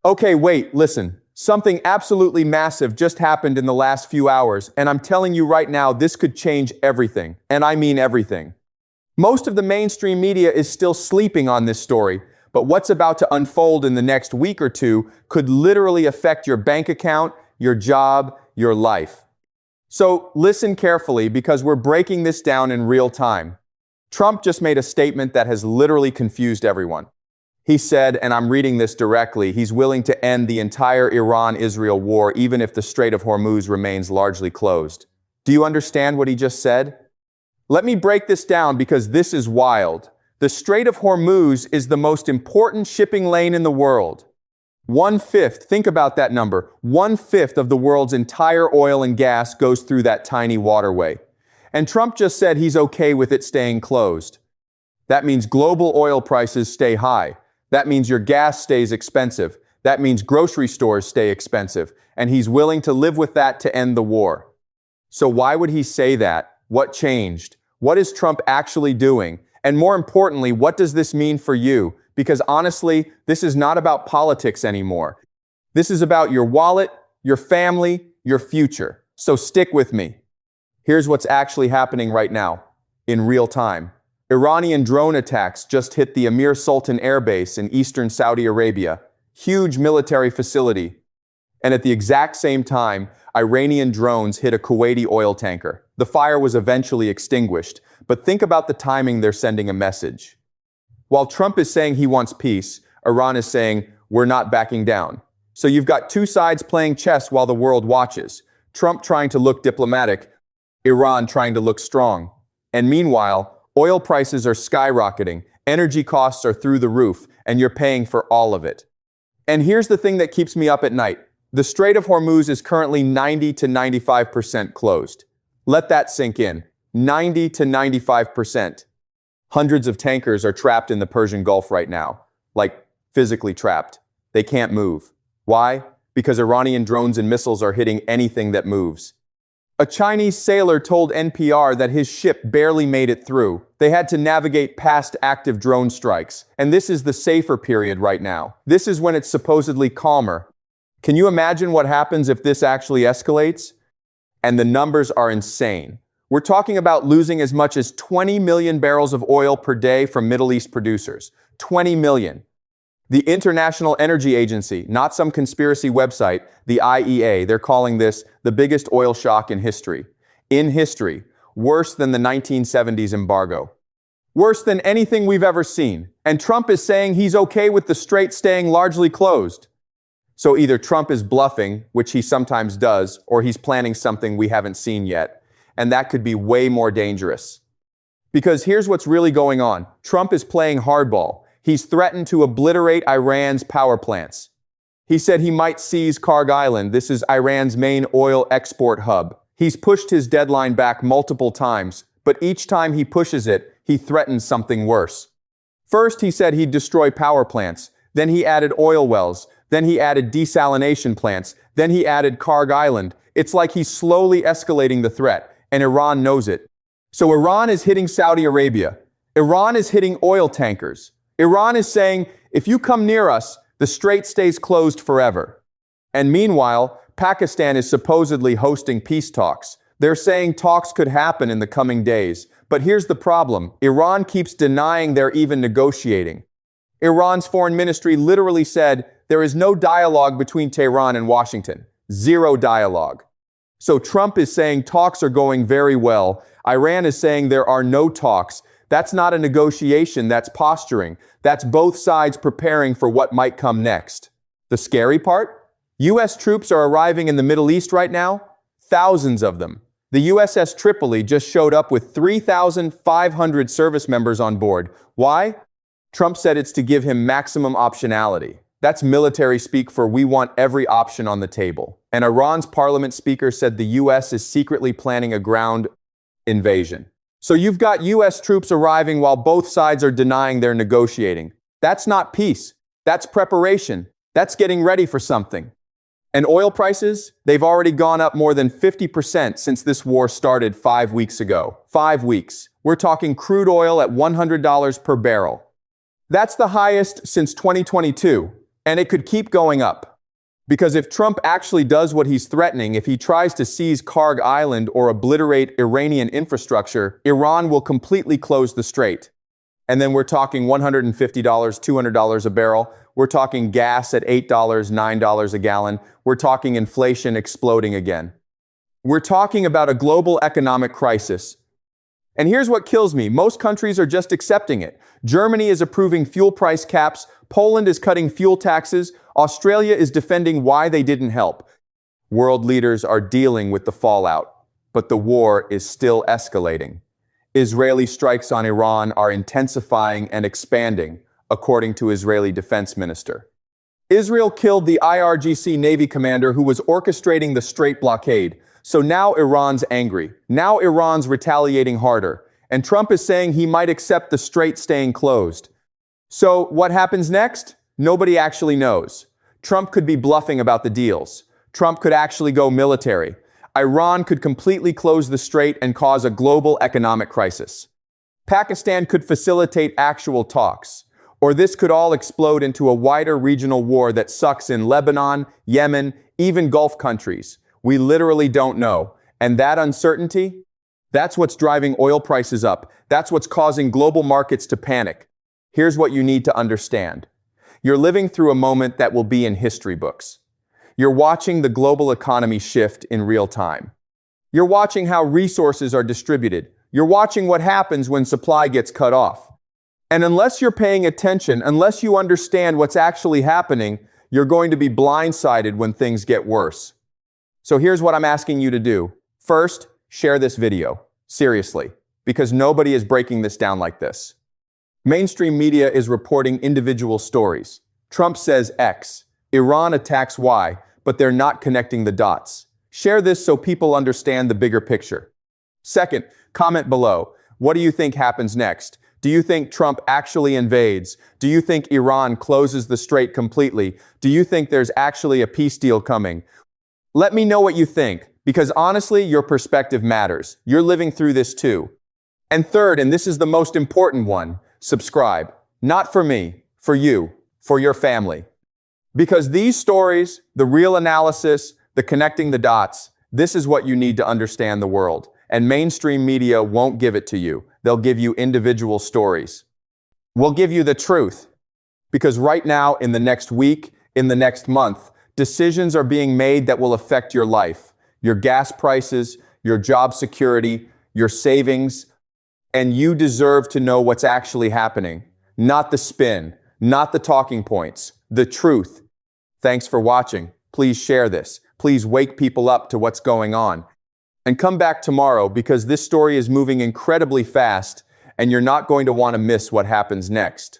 Okay, wait, listen. Something absolutely massive just happened in the last few hours, and I'm telling you right now, this could change everything. And I mean everything. Most of the mainstream media is still sleeping on this story, but what's about to unfold in the next week or two could literally affect your bank account, your job, your life. So listen carefully because we're breaking this down in real time. Trump just made a statement that has literally confused everyone. He said, and I'm reading this directly, he's willing to end the entire Iran-Israel war even if the Strait of Hormuz remains largely closed. Do you understand what he just said? Let me break this down because this is wild. The Strait of Hormuz is the most important shipping lane in the world. 1/5, think about that number, 1/5 of the world's entire oil and gas goes through that tiny waterway. And Trump just said he's okay with it staying closed. That means global oil prices stay high. That means your gas stays expensive. That means grocery stores stay expensive. And he's willing to live with that to end the war. So why would he say that? What changed? What is Trump actually doing? And more importantly, what does this mean for you? Because honestly, this is not about politics anymore. This is about your wallet, your family, your future. So stick with me. Here's what's actually happening right now, in real time. Iranian drone attacks just hit the Emir Sultan Air Base in eastern Saudi Arabia, huge military facility. And at the exact same time, Iranian drones hit a Kuwaiti oil tanker. The fire was eventually extinguished, but think about the timing they're sending a message. While Trump is saying he wants peace, Iran is saying, we're not backing down. So you've got two sides playing chess while the world watches. Trump trying to look diplomatic, Iran trying to look strong. And meanwhile, oil prices are skyrocketing, energy costs are through the roof, and you're paying for all of it. And here's the thing that keeps me up at night. The Strait of Hormuz is currently 90 to 95% closed. Let that sink in. 90 to 95%. Hundreds of tankers are trapped in the Persian Gulf right now. Like, physically trapped. They can't move. Why? Because Iranian drones and missiles are hitting anything that moves. A Chinese sailor told NPR that his ship barely made it through. They had to navigate past active drone strikes. And this is the safer period right now. This is when it's supposedly calmer. Can you imagine what happens if this actually escalates? And the numbers are insane. We're talking about losing as much as 20 million barrels of oil per day from Middle East producers. 20 million. The International Energy Agency, not some conspiracy website, the IEA, they're calling this the biggest oil shock in history. In history, worse than the 1970s embargo. Worse than anything we've ever seen. And Trump is saying he's okay with the strait staying largely closed. So either Trump is bluffing, which he sometimes does, or he's planning something we haven't seen yet. And that could be way more dangerous. Because here's what's really going on. Trump is playing hardball. He's threatened to obliterate Iran's power plants. He said he might seize Karg Island. This is Iran's main oil export hub. He's pushed his deadline back multiple times, but each time he pushes it, he threatens something worse. First, he said he'd destroy power plants. Then he added oil wells. Then he added desalination plants. Then he added Karg Island. It's like he's slowly escalating the threat, and Iran knows it. So Iran is hitting Saudi Arabia. Iran is hitting oil tankers. Iran is saying, if you come near us, the strait stays closed forever. And meanwhile, Pakistan is supposedly hosting peace talks. They're saying talks could happen in the coming days. But here's the problem. Iran keeps denying they're even negotiating. Iran's foreign ministry literally said there is no dialogue between Tehran and Washington. Zero dialogue. So Trump is saying talks are going very well. Iran is saying there are no talks. That's not a negotiation, that's posturing. That's both sides preparing for what might come next. The scary part? U.S. troops are arriving in the Middle East right now. Thousands of them. The USS Tripoli just showed up with 3,500 service members on board. Why? Trump said it's to give him maximum optionality. That's military speak for we want every option on the table. And Iran's parliament speaker said the U.S. is secretly planning a ground invasion. So you've got U.S. troops arriving while both sides are denying they're negotiating. That's not peace. That's preparation. That's getting ready for something. And oil prices? They've already gone up more than 50% since this war started 5 weeks ago. 5 weeks. We're talking crude oil at $100 per barrel. That's the highest since 2022. And it could keep going up. Because if Trump actually does what he's threatening, if he tries to seize Karg Island or obliterate Iranian infrastructure, Iran will completely close the strait. And then we're talking $150, $200 a barrel. We're talking gas at $8, $9 a gallon. We're talking inflation exploding again. We're talking about a global economic crisis. And here's what kills me. Most countries are just accepting it. Germany is approving fuel price caps. Poland is cutting fuel taxes. Australia is defending why they didn't help. World leaders are dealing with the fallout, but the war is still escalating. Israeli strikes on Iran are intensifying and expanding, according to Israeli Defense Minister. Israel killed the IRGC Navy commander who was orchestrating the Strait blockade. So now Iran's angry. Now Iran's retaliating harder. And Trump is saying he might accept the Strait staying closed. So what happens next? Nobody actually knows. Trump could be bluffing about the deals. Trump could actually go military. Iran could completely close the strait and cause a global economic crisis. Pakistan could facilitate actual talks. Or this could all explode into a wider regional war that sucks in Lebanon, Yemen, even Gulf countries. We literally don't know. And that uncertainty? That's what's driving oil prices up. That's what's causing global markets to panic. Here's what you need to understand. You're living through a moment that will be in history books. You're watching the global economy shift in real time. You're watching how resources are distributed. You're watching what happens when supply gets cut off. And unless you're paying attention, unless you understand what's actually happening, you're going to be blindsided when things get worse. So here's what I'm asking you to do. First, share this video. Seriously, because nobody is breaking this down like this. Mainstream media is reporting individual stories. Trump says X. Iran attacks Y, but they're not connecting the dots. Share this so people understand the bigger picture. Second, comment below. What do you think happens next? Do you think Trump actually invades? Do you think Iran closes the strait completely? Do you think there's actually a peace deal coming? Let me know what you think, because honestly, your perspective matters. You're living through this too. And third, and this is the most important one, subscribe. Not for me, for you, for your family. Because these stories, the real analysis, the connecting the dots, this is what you need to understand the world. And mainstream media won't give it to you. They'll give you individual stories. We'll give you the truth. Because right now, in the next week, in the next month, decisions are being made that will affect your life, your gas prices, your job security, your savings, and you deserve to know what's actually happening. Not the spin, not the talking points, the truth. Thanks for watching. Please share this. Please wake people up to what's going on. And come back tomorrow because this story is moving incredibly fast and you're not going to want to miss what happens next.